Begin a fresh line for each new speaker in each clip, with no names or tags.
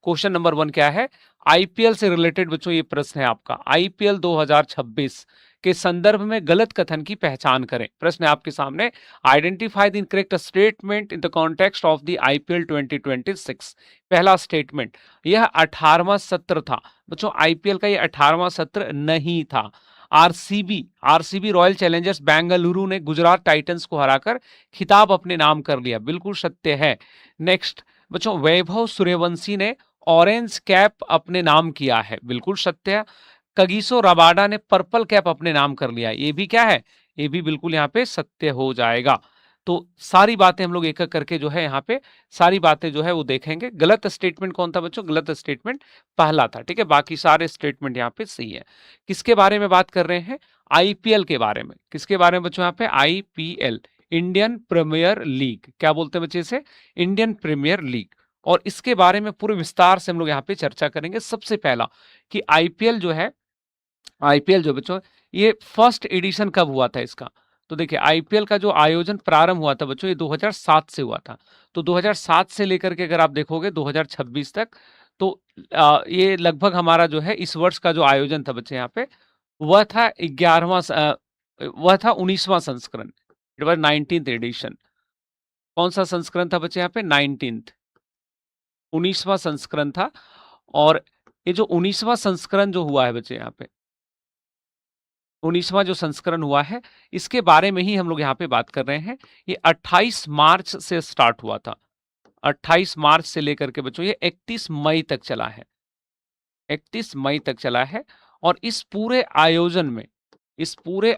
Question number 1 क्या है? IPL से रिलेटेड बच्चों ये प्रश्न है आपका। आईपीएल 2026 के संदर्भ में गलत कथन की पहचान करें। प्रश्न है आपके सामने, identify the incorrect statement in the context of the IPL 2026। पहला स्टेटमेंट, यह 18वां सत्र था। बच्चों आईपीएल का ये 18वां सत्र नहीं था। आरसीबी रॉयल चैलेंजर्स बेंगलुरु ने गुजरात टाइटंस को हराकर खिताब अपने नाम कर लिया। बिल्कुल सत्य है। नेक्स्ट बच्चों, वैभव सूर्यवंशी ने ऑरेंज कैप अपने नाम किया है। बिल्कुल सत्य है। कगिसो रबाडा ने पर्पल कैप अपने नाम कर लिया। ये भी क्या है? ये भी बिल्कुल यहाँ पे सत्य हो जाएगा। तो सारी बातें हम लोग एक एक करके जो है यहाँ पे सारी बातें जो है वो देखेंगे। गलत स्टेटमेंट कौन था बच्चों? गलत स्टेटमेंट पहला था। ठीक है, बाकी सारे स्टेटमेंट यहाँ पे सही है। किसके बारे में बात कर रहे हैं? आईपीएल के बारे में। किसके बारे में बच्चों? यहाँ पे आईपीएल, इंडियन प्रीमियर लीग। क्या बोलते हैं बच्चे इसे? Indian Premier League. और इसके बारे में पूरे विस्तार से हम लोग यहाँ पे चर्चा करेंगे। सबसे पहला कि आईपीएल जो है, आईपीएल जो बच्चों, ये फर्स्ट एडिशन कब हुआ था इसका? तो देखिए आईपीएल का जो आयोजन प्रारंभ हुआ था बच्चों, ये 2007 से हुआ था। तो 2007 से लेकर के अगर आप देखोगे 2026 तक, तो ये लगभग हमारा जो है इस वर्ष का जो आयोजन था बच्चे यहाँ पे, वह था 19वां संस्करण। It was 19th edition. कौन सा संस्करण था बच्चे यहाँ पे? 19वां संस्करण था। और ये जो 19वां संस्करण जो हुआ है बच्चे यहाँ पे, 19वां जो संस्करण हुआ है, इसके बारे में ही हम लोग यहाँ पे बात कर रहे हैं। ये 28 मार्च से स्टार्ट हुआ था। 28 मार्च से लेकर के बच्चों ये 31 मई तक चला है। 31 मई तक चला है। और इस पूरे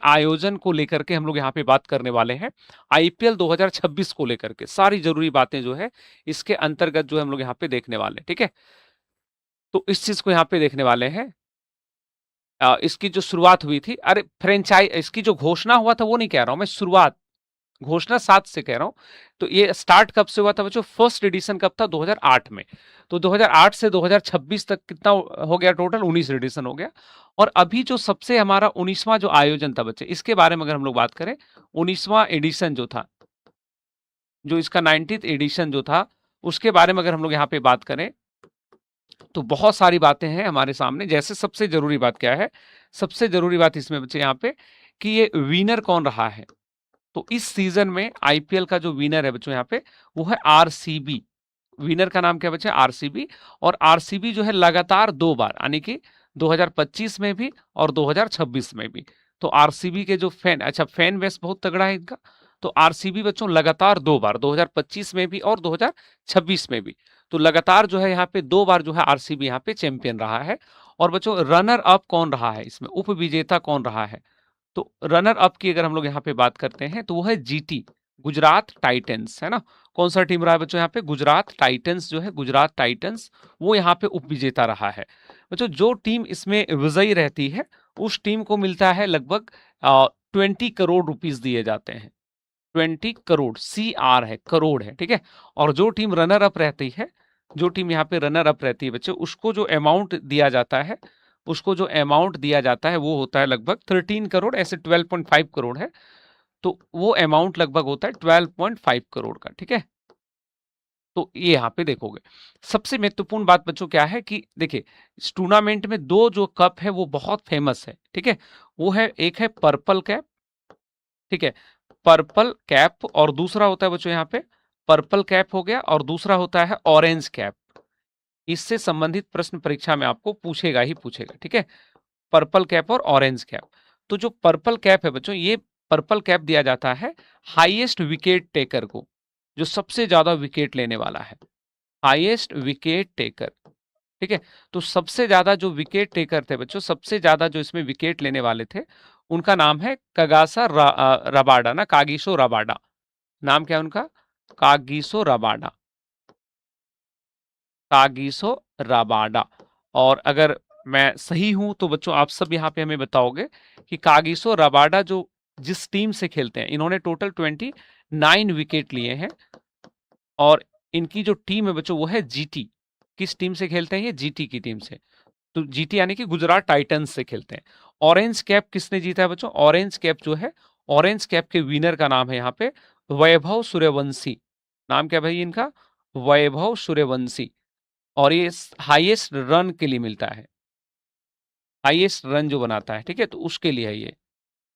आयोजन को लेकर के हम लोग यहाँ पे बात करने वाले हैं। आईपीएल 2026 को लेकर के सारी जरूरी बातें जो है इसके अंतर्गत जो है हम लोग यहाँ पे देखने वाले हैं। ठीक है, तो इस चीज को यहाँ पे देखने वाले हैं। इसकी जो शुरुआत हुई थी, अरे फ्रेंचाइज, इसकी जो घोषणा हुआ था वो नहीं कह रहा हूं मैं, शुरुआत, घोषणा 7 से कह रहा हूं। तो ये स्टार्ट कब से हुआ था बच्चों? फर्स्ट एडिशन कब था? 2008 में। तो 2008 से 2026 तक कितना हो गया टोटल? 19 एडिशन हो गया। और अभी जो सबसे हमारा 19वां जो आयोजन था बच्चे, इसके बारे में अगर हम लोग बात करें, 19वां एडिशन जो था, जो इसका 19th एडिशन जो था, उसके बारे में अगर हम लोग यहाँ पे बात करें तो बहुत सारी बातें हैं हमारे सामने। जैसे सबसे जरूरी बात क्या है? सबसे जरूरी बात इसमें बच्चे यहाँ पे कि ये विनर कौन रहा है। तो इस सीजन में आईपीएल का जो विनर है बच्चों यहाँ पे, वो है आरसीबी। विनर का नाम क्या बच्चे? आरसीबी। और आरसीबी जो है लगातार 2 बार, यानी कि 2025 में भी और 2026 में भी। तो आरसीबी के जो फैन, अच्छा फैन बेस बहुत तगड़ा है इनका। तो आरसीबी बच्चों लगातार 2 बार, 2025 में भी और 2026 में भी, तो लगातार जो है यहाँ पे 2 बार जो है आरसीबी यहाँ पे चैंपियन रहा है। और बच्चों रनर अप कौन रहा है इसमें? उप विजेता कौन रहा है? तो रनर अप की अगर हम लोग यहाँ पे बात करते हैं तो वो है जीटी, गुजरात टाइटंस, है ना। कौन सा टीम रहा है बच्चों यहाँ पे? गुजरात टाइटंस जो है, गुजरात टाइटंस, वो यहाँ पे उप विजेता रहा है। बच्चों जो टीम इसमें विजयी रहती है उस टीम को मिलता है लगभग 20 करोड़ रुपीस दिए जाते हैं। 20 करोड़, CR है, करोड़ है। ठीक है। और जो टीम रनर अप रहती है, जो टीम यहाँ पे रनर अप रहती है बच्चों, उसको जो अमाउंट दिया जाता है, उसको जो अमाउंट दिया जाता है वो होता है लगभग 13 करोड़, ऐसे 12.5 करोड़ है। तो वो अमाउंट लगभग होता है 12.5 करोड़ का। ठीक है, तो ये यहाँ पे देखोगे। सबसे महत्वपूर्ण बात बच्चों क्या है कि देखिए, इस टूर्नामेंट में 2 जो कप है वो बहुत फेमस है। ठीक है, वो है, एक है पर्पल कैप। ठीक है, पर्पल कैप, और दूसरा होता है बच्चों यहाँ पे, पर्पल कैप हो गया, और दूसरा होता है ऑरेंज कैप। इससे संबंधित प्रश्न परीक्षा में आपको पूछेगा ही पूछेगा। ठीक है, पर्पल कैप और ऑरेंज कैप। तो जो पर्पल कैप है बच्चों, ये पर्पल कैप दिया जाता है हाईएस्ट विकेट टेकर को, जो सबसे ज्यादा विकेट लेने वाला है, हाईएस्ट विकेट टेकर। ठीक है, तो सबसे ज्यादा जो विकेट टेकर थे बच्चों, सबसे ज्यादा जो इसमें विकेट लेने वाले थे, उनका नाम है रबाडा ना, कागिसो रबाडा। नाम क्या है उनका? Kagiso Rabada, Kagiso Rabada. और अगर मैं सही हूं तो बच्चों आप सब यहाँ पे हमें बताओगे कि कागिसो रबाडा जो जिस टीम से खेलते हैं, इन्होंने टोटल 29 विकेट लिए हैं। और इनकी जो टीम है बच्चों वो है जीटी। किस टीम से खेलते हैं ये? जीटी की टीम से। तो जीटी यानी कि गुजरात टाइटंस से खेलते हैं। ऑरेंज कैप किसने जीता है बच्चों? ऑरेंज कैप जो है, ऑरेंज कैप के विनर का नाम है यहाँ पे वैभव सूर्यवंशी। नाम क्या भाई इनका? वैभव सूर्यवंशी। और ये हाईएस्ट रन के लिए मिलता है, हाईएस्ट रन जो बनाता है, ठीक है, तो उसके लिए है ये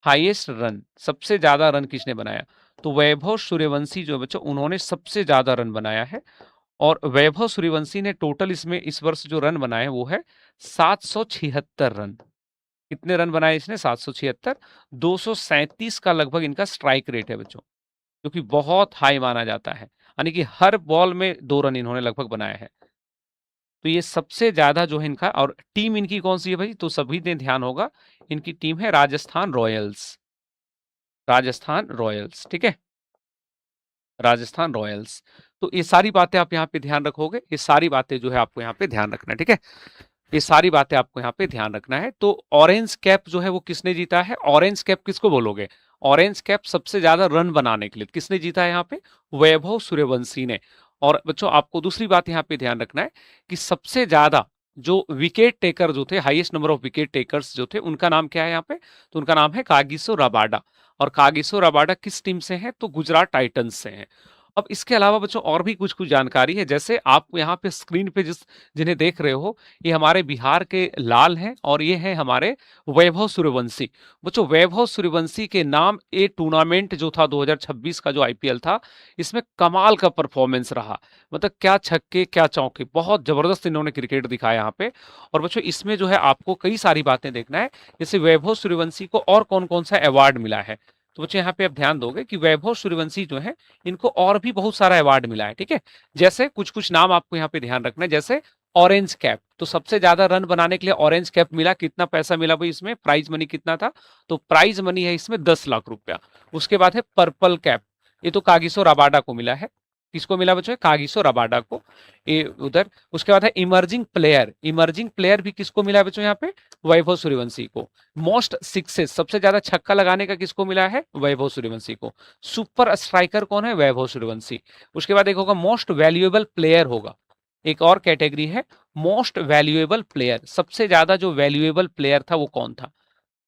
हाईएस्ट रन, सबसे ज्यादा रन किसने बनाया, तो वैभव सूर्यवंशी जो बच्चों उन्होंने सबसे ज्यादा रन बनाया है। और वैभव सूर्यवंशी ने टोटल इसमें इस वर्ष जो रन बनाए वो है 776 रन। कितने रन बनाए इसने, 776। 237 का लगभग इनका स्ट्राइक रेट है बच्चों, जो कि बहुत हाई माना जाता है, यानी कि हर बॉल में 2 रन इन्होंने लगभग बनाया है। तो ये सबसे ज्यादा जो है इनका। और टीम इनकी कौन सी है भाई, तो सभी ने ध्यान होगा, इनकी टीम है राजस्थान रॉयल्स, राजस्थान रॉयल्स, ठीक है, राजस्थान रॉयल्स। तो ये सारी बातें आप यहाँ पे ध्यान रखोगे, ये सारी बातें जो है आपको यहाँ पे ध्यान रखना है, ठीक है, ये सारी बातें आपको यहाँ पे ध्यान रखना है। तो ऑरेंज कैप जो है वो किसने जीता है, ऑरेंज कैप किसको बोलोगे, ऑरेंज कैप सबसे ज्यादा रन बनाने के लिए किसने जीता है यहाँ पे, वैभव सूर्यवंशी ने। और बच्चों आपको दूसरी बात यहाँ पे ध्यान रखना है कि सबसे ज्यादा जो विकेट टेकर जो थे, highest number of wicket takers जो थे, उनका नाम क्या है यहाँ पे, तो उनका नाम है कागिसो रबाडा। और कागिसो रबाडा किस टीम से है, तो गुजरात टाइटंस से है। अब इसके अलावा बच्चों और भी कुछ कुछ जानकारी है, जैसे आप यहाँ पे स्क्रीन पे जिन्हें देख रहे हो, ये हमारे बिहार के लाल हैं और ये हैं हमारे वैभव सूर्यवंशी। बच्चों वैभव सूर्यवंशी के नाम ये टूर्नामेंट जो था 2026 का जो आईपीएल था, इसमें कमाल का परफॉर्मेंस रहा, मतलब क्या छक्के क्या चौके, बहुत जबरदस्त इन्होंने क्रिकेट दिखाया यहाँ पे। और बच्चों इसमें जो है आपको कई सारी बातें देखना है, जैसे वैभव सूर्यवंशी को और कौन कौन सा अवार्ड मिला है। तो बच्चों यहाँ पे आप ध्यान दोगे कि वैभव सूर्यवंशी जो है इनको और भी बहुत सारा अवार्ड मिला है, ठीक है, जैसे कुछ कुछ नाम आपको यहाँ पे ध्यान रखना है, जैसे ऑरेंज कैप, तो सबसे ज्यादा रन बनाने के लिए ऑरेंज कैप मिला। कितना पैसा मिला भाई इसमें, प्राइज मनी कितना था, तो प्राइज मनी है इसमें 10 लाख रुपया। उसके बाद है पर्पल कैप, ये तो कागिसो रबाडा को मिला है, किसको मिला बच्चों, कागिसो रबाडा को, ये उधर। उसके बाद है इमर्जिंग प्लेयर, इमर्जिंग प्लेयर भी किसको मिला है बच्चों यहाँ पे, वैभव सूर्यवंशी को। मोस्ट सिक्सेस, सबसे ज्यादा छक्का लगाने का किसको मिला है, वैभव सूर्यवंशी को। सुपर स्ट्राइकर कौन है, वैभव सूर्यवंशी। उसके बाद एक होगा मोस्ट वैल्यूएबल प्लेयर होगा, एक और कैटेगरी है मोस्ट वैल्यूएबल प्लेयर, सबसे ज्यादा जो वैल्यूएबल प्लेयर था वो कौन था।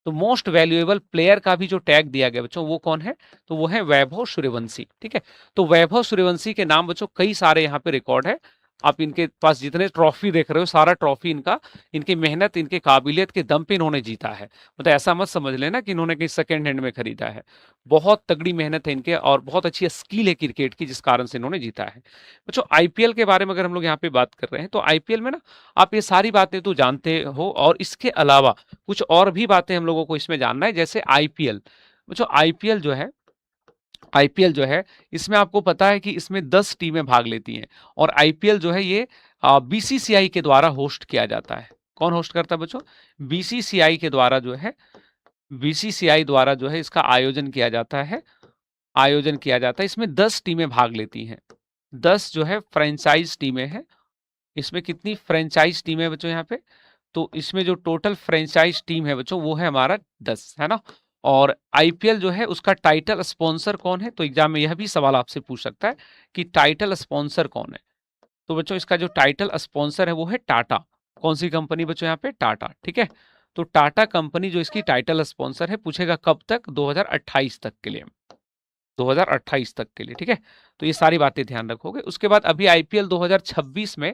तो मोस्ट वैल्यूएबल प्लेयर का भी जो टैग दिया गया बच्चों वो कौन है, तो वो है वैभव सूर्यवंशी, ठीक है। तो वैभव सूर्यवंशी के नाम बच्चों कई सारे यहाँ पे रिकॉर्ड है, आप इनके पास जितने ट्रॉफी देख रहे हो सारा ट्रॉफी इनका, इनकी मेहनत इनके काबिलियत के दम पे इन्होंने जीता है। मतलब ऐसा मत समझ लेना कि इन्होंने कहीं सेकंड हैंड में खरीदा है, बहुत तगड़ी मेहनत है इनके और बहुत अच्छी स्किल है क्रिकेट की, जिस कारण से इन्होंने जीता है। बच्चों आईपीएल के बारे में अगर हम लोग यहाँ पे बात कर रहे हैं, तो आईपीएल में ना आप ये सारी बातें तो जानते हो, और इसके अलावा कुछ और भी बातें हम लोगों को इसमें जानना है, जैसे आईपीएल। बच्चों आईपीएल जो है इसमें आपको पता है कि इसमें 10 टीमें भाग लेती हैं, और आईपीएल जो है ये बीसीसीआई के द्वारा होस्ट किया जाता है। कौन होस्ट करता है बच्चों, बीसीसीआई के द्वारा जो है, बीसीसीआई द्वारा जो है इसका आयोजन किया जाता है, आयोजन किया जाता है। इसमें 10 टीमें भाग लेती हैं, 10 जो है फ्रेंचाइज टीमें हैं। इसमें कितनी फ्रेंचाइज टीम है बच्चों यहाँ पे, तो इसमें जो टोटल फ्रेंचाइज टीम है बच्चों वो है हमारा 10, है ना। और आईपीएल जो है उसका टाइटल स्पॉन्सर कौन है, तो एग्जाम में यह भी सवाल आपसे पूछ सकता है कि टाइटल स्पॉन्सर कौन है। तो बच्चों इसका जो टाइटल स्पॉन्सर है वो है टाटा। कौन सी कंपनी बच्चों यहाँ पे, टाटा, ठीक है। तो टाटा कंपनी जो इसकी टाइटल स्पॉन्सर है, पूछेगा कब तक, 2028 तक के लिए, 2028 तक के लिए, ठीक है। तो ये सारी बातें ध्यान रखोगे। उसके बाद अभी आईपीएल 2026 में,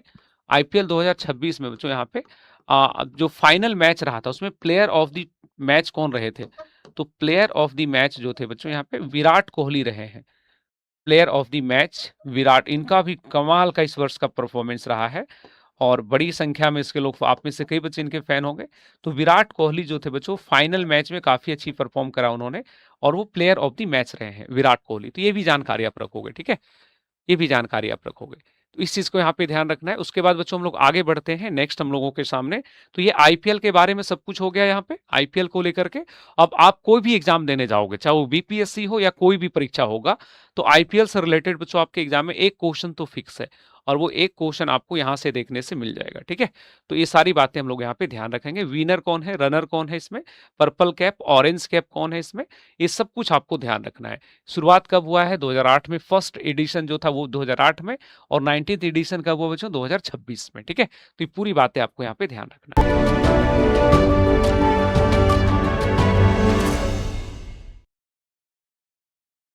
आईपीएल 2026 में बच्चों यहाँ पे जो फाइनल मैच रहा था उसमें प्लेयर ऑफ द मैच कौन रहे थे, तो प्लेयर ऑफ द मैच जो थे बच्चों यहाँ पे विराट कोहली रहे हैं। Player of the match Virat, इनका भी कमाल का इस वर्ष का परफॉर्मेंस रहा है, और बड़ी संख्या में इसके लोग, आप में से कई बच्चे इनके फैन होंगे। तो विराट कोहली जो थे बच्चों फाइनल मैच में काफी अच्छी परफॉर्म करा उन्होंने, और वो प्लेयर ऑफ द मैच रहे हैं विराट कोहली। तो ये भी जानकारी आप रखोगे, ठीक है, ये भी जानकारी आप रखोगे। तो इस चीज को यहाँ पे ध्यान रखना है। उसके बाद बच्चों हम लोग आगे बढ़ते हैं नेक्स्ट हम लोगों के सामने। तो ये आईपीएल के बारे में सब कुछ हो गया यहाँ पे आईपीएल को लेकर के। अब आप कोई भी एग्जाम देने जाओगे, चाहे वो बीपीएससी हो या कोई भी परीक्षा होगा, तो आईपीएल से रिलेटेड बच्चों आपके एग्जाम में एक क्वेश्चन तो फिक्स है, और वो एक क्वेश्चन आपको यहाँ से देखने से मिल जाएगा, ठीक है। तो ये सारी बातें हम लोग यहाँ पे ध्यान रखेंगे, विनर कौन है, रनर कौन है इसमें, पर्पल कैप ऑरेंज कैप कौन है इसमें, ये सब कुछ आपको ध्यान रखना है। शुरुआत कब हुआ है, 2008 में, फर्स्ट एडिशन जो था वो 2008 में, और 19th एडिशन कब हुआ बच्चों, 2026 में, ठीक है। तो ये पूरी बातें आपको यहाँ पे ध्यान रखना है।